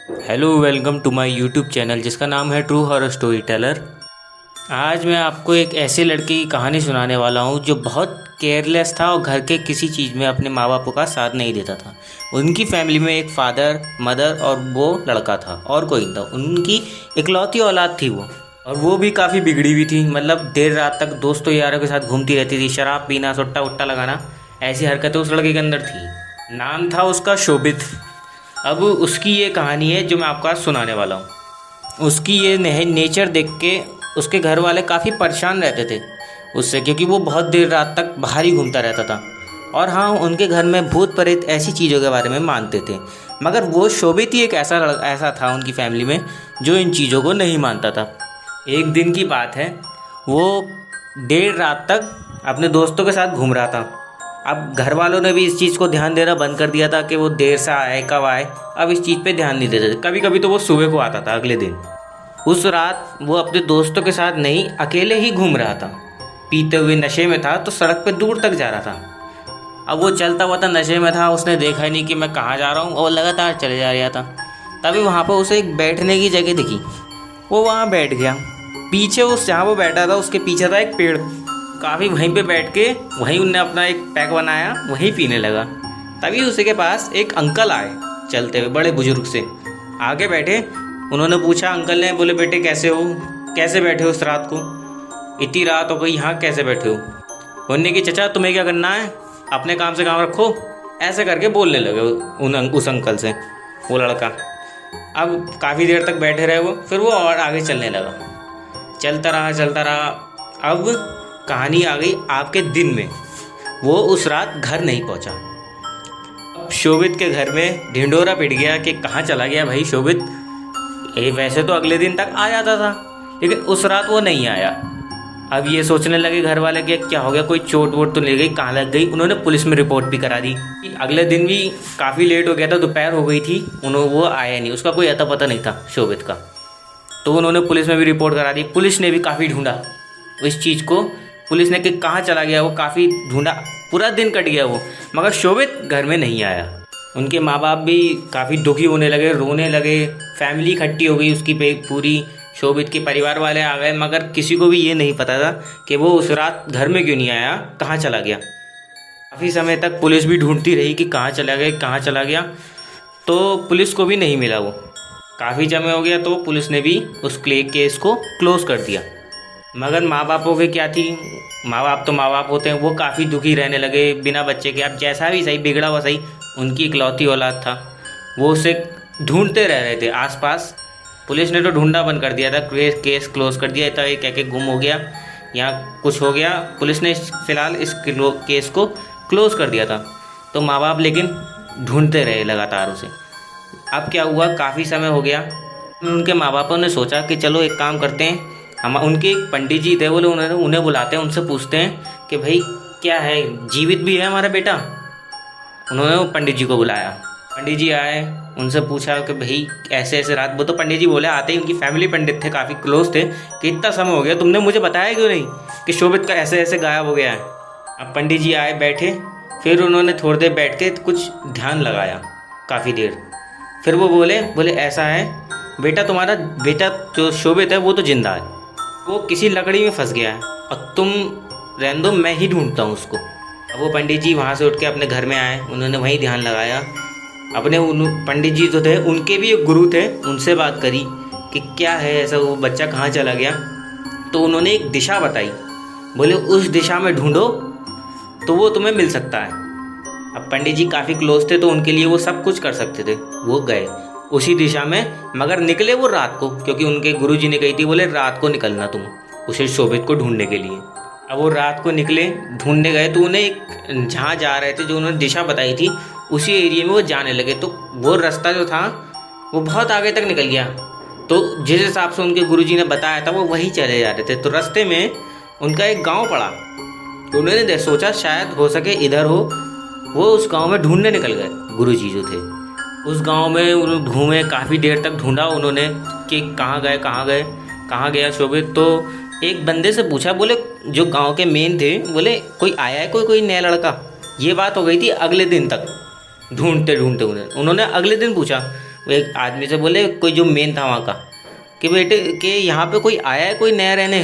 Hello, welcome to my YouTube channel जिसका नाम है ट्रू हॉरर स्टोरी टेलर। आज मैं आपको एक ऐसे लड़के की कहानी सुनाने वाला हूँ जो बहुत केयरलेस था और घर के किसी चीज़ में अपने माँ बापों का साथ नहीं देता था। उनकी फैमिली में एक फादर, मदर और वो लड़का था और कोई नहीं था। उनकी इकलौती औलाद थी वो, और वो भी काफ़ी बिगड़ी हुई थी। मतलब देर रात तक दोस्तों यारों के साथ घूमती रहती थी, शराब पीना, सुट्टा वुट्टा लगाना, ऐसी हरकतें उस लड़के के अंदर थी। नाम था उसका शोभित। अब उसकी ये कहानी है जो मैं आपको आज सुनाने वाला हूँ। उसकी ये नेचर देख के उसके घर वाले काफ़ी परेशान रहते थे उससे, क्योंकि वो बहुत देर रात तक बाहर ही घूमता रहता था। और हाँ, उनके घर में भूत प्रेत ऐसी चीज़ों के बारे में मानते थे, मगर वो शोभित ही एक ऐसा था उनकी फैमिली में जो इन चीज़ों को नहीं मानता था। एक दिन की बात है, वो देर रात तक अपने दोस्तों के साथ घूम रहा था। अब घर वालों ने भी इस चीज़ को ध्यान देना बंद कर दिया था कि वो देर से आए कब आए। अब इस चीज़ पे ध्यान नहीं देते थे। कभी कभी तो वो सुबह को आता था अगले दिन। उस रात वो अपने दोस्तों के साथ नहीं, अकेले ही घूम रहा था। पीते हुए नशे में था तो सड़क पे दूर तक जा रहा था। अब वो चलता हुआ था, नशे में था, उसने देखा ही नहीं कि मैं कहाँ जा रहा हूँ और लगातार चले जा रहा था। तभी वहाँ पर उसे एक बैठने की जगह दिखी। वो वहाँ बैठ गया। पीछे उस जहाँ वो बैठा था उसके पीछे था एक पेड़। काफ़ी वहीं पे बैठ के वहीं उनने अपना एक पैक बनाया, वहीं पीने लगा। तभी उसी के पास एक अंकल आए चलते हुए, बड़े बुजुर्ग से आगे बैठे। उन्होंने पूछा, अंकल ने बोले, बेटे कैसे हो, कैसे बैठे हो इस रात को, इतनी रात हो गई, यहाँ कैसे बैठे हो। बोलने की, चचा तुम्हें क्या करना है, अपने काम से काम रखो, ऐसे करके बोलने लगे उस अंकल से वो लड़का। अब काफ़ी देर तक बैठे रहे वो, फिर वो और आगे चलने लगा। चलता रहा। अब कहानी आ गई आपके दिन में। वो उस रात घर नहीं पहुंचा। अब शोभित के घर में ढिंडोरा पिट गया कि कहाँ चला गया भाई शोभित। वैसे तो अगले दिन तक आ जाता था, लेकिन उस रात वो नहीं आया। अब ये सोचने लगे घर वाले कि क्या हो गया, कोई चोट वोट तो नहीं गई, कहाँ लग गई। उन्होंने पुलिस में रिपोर्ट भी करा दी। अगले दिन भी काफ़ी लेट हो गया था, दोपहर हो गई थी, वो आया नहीं, उसका कोई अता पता नहीं था शोभित का। तो उन्होंने पुलिस में भी रिपोर्ट करा दी। पुलिस ने भी काफ़ी ढूंढा इस चीज़ को। पुलिस ने कि कहाँ चला गया वो, काफ़ी ढूंढा, पूरा दिन कट गया वो, मगर शोभित घर में नहीं आया। उनके माँ बाप भी काफ़ी दुखी होने लगे, रोने लगे। फैमिली इकट्ठी हो गई उसकी पूरी। शोभित के परिवार वाले आ गए, मगर किसी को भी ये नहीं पता था कि वो उस रात घर में क्यों नहीं आया, कहाँ चला गया। काफ़ी समय तक पुलिस भी ढूंढती रही कि कहाँ चला गया। तो पुलिस को भी नहीं मिला वो। काफ़ी समय हो गया, तो पुलिस ने भी उस केस को क्लोज कर दिया। मगर माँ बापों के क्या थी, माँ बाप तो माँ बाप होते हैं, वो काफ़ी दुखी रहने लगे बिना बच्चे के। अब जैसा भी सही, बिगड़ा हुआ सही, उनकी इकलौती औलाद था। वो उसे ढूंढते रह रहे थे आसपास। पुलिस ने तो ढूंढना बंद कर दिया था, केस क्लोज कर दिया था। ये कह के गुम हो गया या कुछ हो गया, पुलिस ने फ़िलहाल इस केस को क्लोज कर दिया था। तो माँ बाप लेकिन ढूंढते रहे लगातार उसे। अब क्या हुआ, काफ़ी समय हो गया, उनके माँ बापों ने सोचा कि चलो एक काम करते हैं, हम उनके एक पंडित जी थे, बोले उन्हें बुलाते हैं, उनसे पूछते हैं कि भाई क्या है, जीवित भी है हमारा बेटा। उन्होंने वो पंडित जी को बुलाया। पंडित जी आए, उनसे पूछा कि भाई ऐसे ऐसे रात। वो तो पंडित जी बोले, आते ही उनकी फैमिली पंडित थे, काफ़ी क्लोज थे, कि इतना समय हो गया तुमने मुझे बताया क्यों नहीं कि शोभित का ऐसे ऐसे गायब हो गया है। अब पंडित जी आए, बैठे, फिर उन्होंने थोड़ी देर बैठ के कुछ ध्यान लगाया, काफ़ी देर। फिर वो बोले ऐसा है बेटा, तुम्हारा बेटा जो शोभित है वो तो जिंदा है, वो किसी लकड़ी में फंस गया है, और तुम रहने दो, मैं ही ढूंढता हूँ उसको। अब वो पंडित जी वहाँ से उठ के अपने घर में आए, उन्होंने वहीं ध्यान लगाया। अपने पंडित जी जो थे उनके भी एक गुरु थे, उनसे बात करी कि क्या है ऐसा, वो बच्चा कहाँ चला गया। तो उन्होंने एक दिशा बताई, बोले उस दिशा में ढूंढो तो वो तुम्हें मिल सकता है। अब पंडित जी काफ़ी क्लोज थे, तो उनके लिए वो सब कुछ कर सकते थे। वो गए उसी दिशा में, मगर निकले वो रात को, क्योंकि उनके गुरुजी ने कही थी, बोले रात को निकलना तुम उसे शोभित को ढूंढने के लिए। अब वो रात को निकले, ढूंढने गए, तो उन्हें एक जहाँ जा रहे थे, जो उन्होंने दिशा बताई थी, उसी एरिया में वो जाने लगे। तो वो रास्ता जो था वो बहुत आगे तक निकल गया। तो जिस हिसाब से उनके गुरुजी ने बताया था वो वही चले जा रहे थे। तो रास्ते में उनका एक गाँव पड़ा, तो उन्होंने सोचा शायद हो सके इधर हो। वो उस गाँव में ढूंढने निकल गए गुरुजी जो थे। उस गांव में उन्होंने घूमे, काफ़ी देर तक ढूंढा उन्होंने कि कहाँ गया शोभित। तो एक बंदे से पूछा, बोले जो गांव के मेन थे, बोले कोई आया है, कोई नया लड़का। ये बात हो गई थी अगले दिन तक, ढूंढते ढूंढते उन्होंने अगले दिन पूछा, वो एक आदमी से बोले, कोई जो मेन था वहाँ का, कि बेटे कि यहाँ पे कोई आया है कोई नया रहने?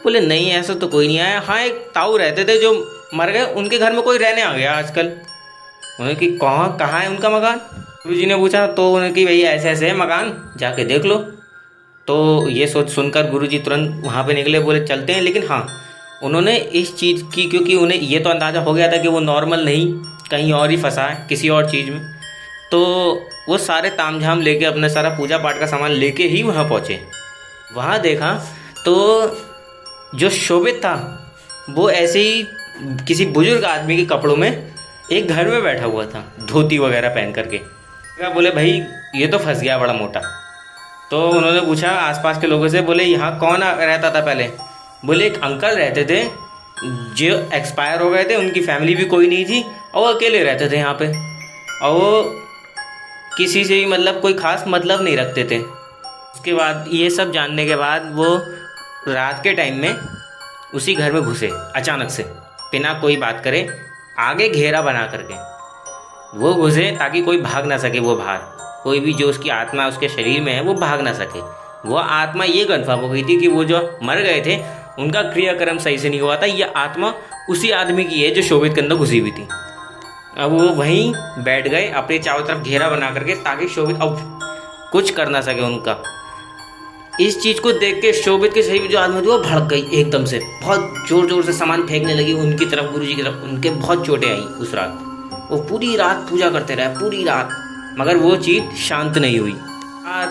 बोले नहीं ऐसा तो कोई नहीं आया, हाँ एक ताऊ रहते थे जो मर गए, उनके घर में कोई रहने आ गया आजकल। उन्होंने कि कहाँ है उनका मकान? गुरुजी ने पूछा तो उन्होंने कि भाई ऐसे ऐसे है मकान, जाके देख लो। तो ये सोच सुनकर गुरुजी तुरंत वहाँ पे निकले, बोले चलते हैं। लेकिन हाँ, उन्होंने इस चीज़ की, क्योंकि उन्हें ये तो अंदाज़ा हो गया था कि वो नॉर्मल नहीं, कहीं और ही फंसा है किसी और चीज़ में, तो वो सारे तामझाम लेके अपना सारा पूजा पाठ का सामान लेके ही वहाँ पहुँचे। वहाँ देखा तो जो शोभित था वो ऐसे ही किसी बुजुर्ग आदमी के कपड़ों में एक घर में बैठा हुआ था, धोती वगैरह पहन करके। क्या बोले भाई ये तो फंस गया बड़ा मोटा। तो उन्होंने पूछा आसपास के लोगों से, बोले यहाँ कौन रहता था पहले? बोले एक अंकल रहते थे जो एक्सपायर हो गए थे, उनकी फैमिली भी कोई नहीं थी और वो अकेले रहते थे यहाँ पे, और वो किसी से भी मतलब कोई ख़ास मतलब नहीं रखते थे। उसके बाद ये सब जानने के बाद वो रात के टाइम में उसी घर में घुसे अचानक से, बिना कोई बात करे, आगे घेरा बना करके वो घुसे ताकि कोई भाग ना सके। वो बाहर कोई भी जो उसकी आत्मा उसके शरीर में है वो भाग ना सके। वो आत्मा ये कन्फर्म हो गई थी कि वो जो मर गए थे उनका क्रियाक्रम सही से नहीं हुआ था, ये आत्मा उसी आदमी की है जो शोभित के अंदर घुसी हुई थी। अब वो वहीं बैठ गए अपने चारों तरफ घेरा बना करके, ताकि शोभित अब कुछ कर ना सके उनका। इस चीज़ को देख के शोभित के शरीर में जो आत्मा थी वो भड़क गई एकदम से, बहुत ज़ोर ज़ोर से सामान फेंकने लगी उनकी तरफ, गुरुजी की तरफ। उनके बहुत चोटें आई उस रात। वो पूरी रात पूजा करते रहे, पूरी रात, मगर वो चीज़ शांत नहीं हुई।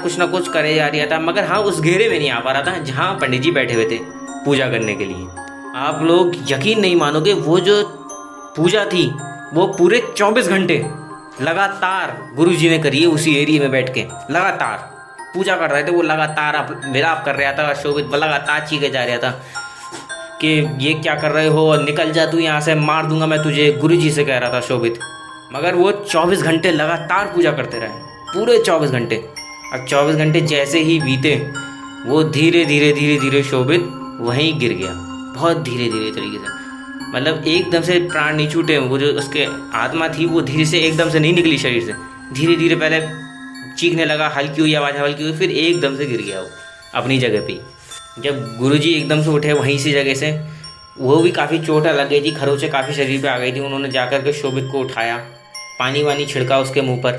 कुछ ना कुछ करे जा रहा था, मगर हाँ उस घेरे में नहीं आ पा रहा था जहाँ पंडित जी बैठे हुए थे पूजा करने के लिए। आप लोग यकीन नहीं मानोगे, वो जो पूजा थी वो पूरे 24 घंटे लगातार गुरुजी ने करी है। उसी एरिया में बैठ के लगातार पूजा कर रहे थे वो, लगातार विलाप कर रहा था। शोभित लगातार चीखे जा रहा था कि ये क्या कर रहे हो, निकल जा तू यहाँ से, मार दूंगा मैं तुझे, गुरुजी से कह रहा था शोभित। मगर वो 24 घंटे लगातार पूजा करते रहे, पूरे 24 घंटे। अब 24 घंटे जैसे ही बीते, वो धीरे धीरे धीरे धीरे शोभित वहीं गिर गया, बहुत धीरे धीरे तरीके से। मतलब एकदम से प्राण नहीं छूटे, वो जो उसके आत्मा थी वो धीरे से एकदम से नहीं निकली शरीर से, धीरे धीरे पहले चीखने लगा, हल्की हुई आवाज़, हल्की हुई, फिर एकदम से गिर गया वो अपनी जगह पे। जब गुरुजी एकदम से उठे वहीं से जगह से, वो भी काफ़ी चोट लग गई थी, खरोंचें काफ़ी शरीर पे आ गई थी। उन्होंने जाकर के शोभित को उठाया, पानी वानी छिड़का उसके मुंह पर,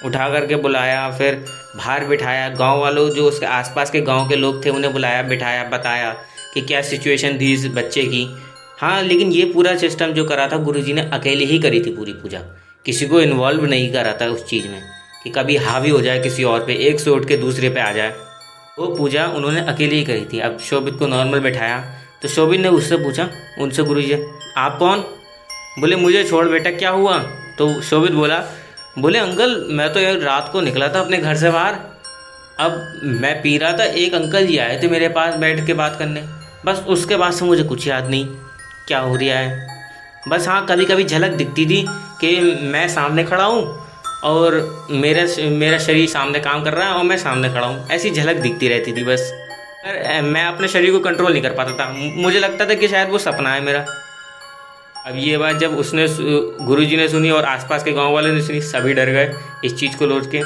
उठा करके बुलाया, फिर बाहर बिठाया। गांव वालों जो उसके आसपास के गांव के लोग थे उन्हें बुलाया, बिठाया, बताया कि क्या सिचुएशन थी इस बच्चे की। हाँ, लेकिन ये पूरा सिस्टम जो करा था गुरुजी ने अकेले ही करी थी पूरी पूजा, किसी को इन्वॉल्व नहीं करा था उस चीज़ में कि कभी हावी हो जाए किसी और पे, एक से उठ के दूसरे पे आ जाए। वो पूजा उन्होंने अकेले ही करी थी। अब शोभित को नॉर्मल बैठाया तो शोभित ने उससे पूछा, उनसे, गुरुजी आप कौन? बोले मुझे छोड़ बेटा, क्या हुआ? तो शोभित बोले अंकल मैं तो यार रात को निकला था अपने घर से बाहर, अब मैं पी रहा था, एक अंकल जी आए थे मेरे पास बैठ के बात करने, बस उसके बाद से मुझे कुछ याद नहीं क्या हो रहा है। बस हाँ कभी कभी झलक दिखती थी कि मैं सामने खड़ा हूँ और मेरा शरीर सामने काम कर रहा है और मैं सामने खड़ा हूँ, ऐसी झलक दिखती रहती थी बस। मैं अपने शरीर को कंट्रोल नहीं कर पाता था, मुझे लगता था कि शायद वो सपना है मेरा। अब ये बात जब उसने गुरुजी ने सुनी और आसपास के गांव वालों ने सुनी, सभी डर गए इस चीज़ को लौट के।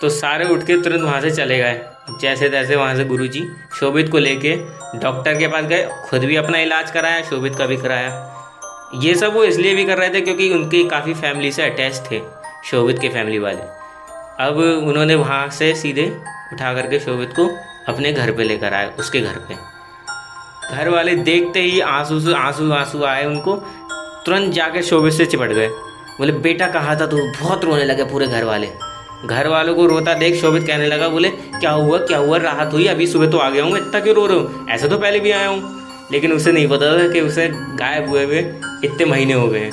तो सारे उठ के तुरंत वहाँ से चले गए। जैसे तैसे वहाँ से गुरुजी शोभित को लेके डॉक्टर के पास गए, खुद भी अपना इलाज कराया, शोभित का भी कराया। ये सब वो इसलिए भी कर रहे थे क्योंकि उनके काफ़ी फैमिली से अटैच थे शोभित के फैमिली वाले। अब उन्होंने वहाँ से सीधे उठा करके शोभित को अपने घर पे लेकर आए। उसके घर पे घर वाले देखते ही आंसू आए उनको, तुरंत जाके शोभित से चिपट गए। बोले बेटा कहाँ था तू? बहुत रोने लगे पूरे घर वाले। घर वालों को रोता देख शोभित कहने लगा, बोले क्या हुआ, राहत हुई? अभी सुबह तो आ गया हूँ, इतना क्यों रो रहे हो? ऐसे तो पहले भी आया हूँ। लेकिन उसे नहीं पता था कि उसे गायब हुए हुए इतने महीने हो गए।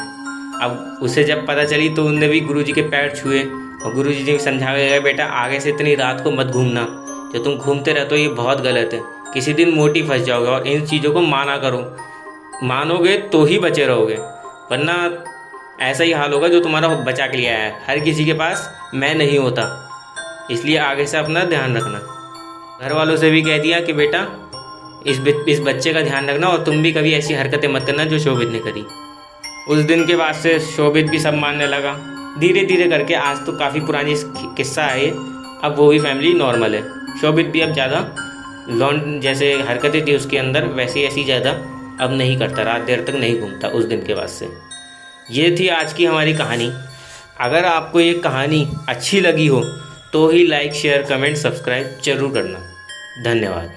अब उसे जब पता चली तो उनने भी गुरुजी के पैर छुए और गुरुजी ने समझा गया, बेटा आगे से इतनी रात को मत घूमना, जो तुम घूमते रहते हो ये बहुत गलत है, किसी दिन मोटी फंस जाओगे। और इन चीज़ों को माना करो, मानोगे तो ही बचे रहोगे, वरना ऐसा ही हाल होगा जो तुम्हारा बचा के लिए आया है। हर किसी के पास मैं नहीं होता, इसलिए आगे से अपना ध्यान रखना। घर वालों से भी कह दिया कि बेटा इस बच्चे का ध्यान रखना और तुम भी कभी ऐसी हरकतें मत करना जो शोभित ने करी। उस दिन के बाद से शोभित भी सब मानने लगा। धीरे धीरे करके आज तो काफ़ी पुरानी किस्सा है ये, अब वो भी फैमिली नॉर्मल है। शोभित भी अब ज़्यादा लॉन जैसे हरकतें थी उसके अंदर वैसी ऐसी ज़्यादा अब नहीं करता, रात देर तक नहीं घूमता उस दिन के बाद से। ये थी आज की हमारी कहानी। अगर आपको ये कहानी अच्छी लगी हो तो ही लाइक शेयर कमेंट सब्सक्राइब जरूर करना। धन्यवाद।